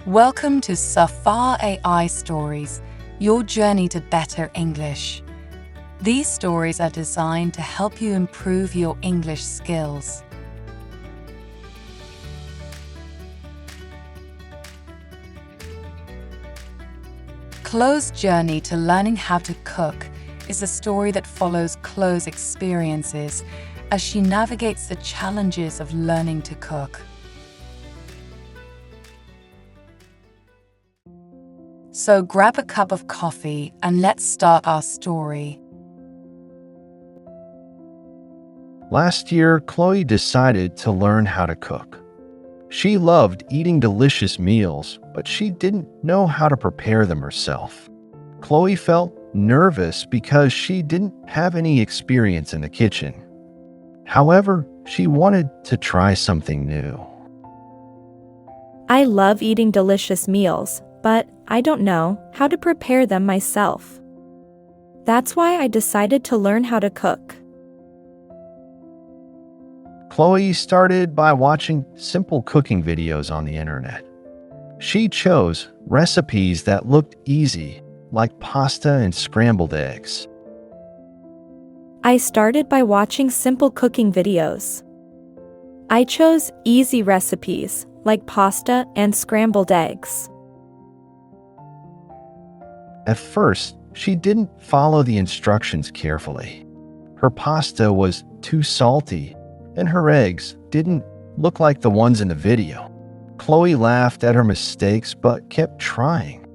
Welcome to Safar AI Stories, your journey to better English. These stories are designed to help you improve your English skills. Chloe's journey to learning how to cook is a story that follows Chloe's experiences as she navigates the challenges of learning to cook. So grab a cup of coffee and let's start our story. Last year, Chloe decided to learn how to cook. She loved eating delicious meals, but she didn't know how to prepare them herself. Chloe felt nervous because she didn't have any experience in the kitchen. However, she wanted to try something new. I love eating delicious meals, but I don't know how to prepare them myself. That's why I decided to learn how to cook. Chloe started by watching simple cooking videos on the internet. She chose recipes that looked easy, like pasta and scrambled eggs. I started by watching simple cooking videos. I chose easy recipes, like pasta and scrambled eggs. At first, she didn't follow the instructions carefully. Her pasta was too salty, and her eggs didn't look like the ones in the video. Chloe laughed at her mistakes but kept trying.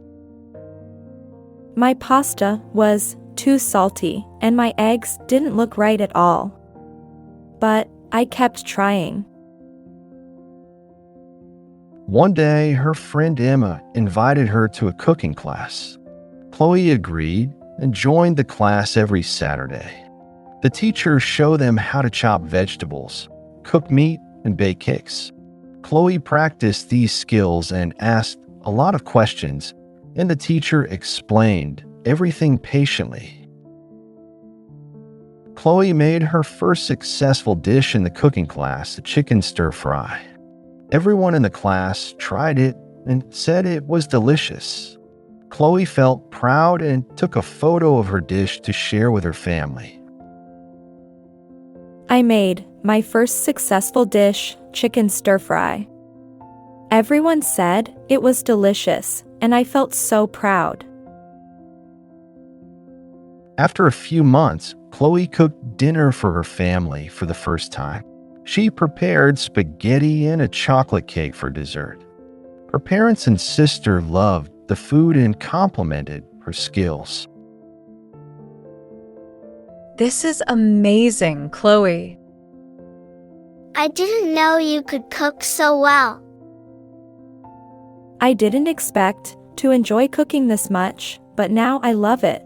My pasta was too salty, and my eggs didn't look right at all. But I kept trying. One day, her friend Emma invited her to a cooking class. Chloe agreed and joined the class every Saturday. The teacher showed them how to chop vegetables, cook meat, and bake cakes. Chloe practiced these skills and asked a lot of questions, and the teacher explained everything patiently. Chloe made her first successful dish in the cooking class, a chicken stir-fry. Everyone in the class tried it and said it was delicious. Chloe felt proud and took a photo of her dish to share with her family. I made my first successful dish, chicken stir-fry. Everyone said it was delicious, and I felt so proud. After a few months, Chloe cooked dinner for her family for the first time. She prepared spaghetti and a chocolate cake for dessert. Her parents and sister loved the food and complimented her skills. This is amazing, Chloe. I didn't know you could cook so well. I didn't expect to enjoy cooking this much, but now I love it.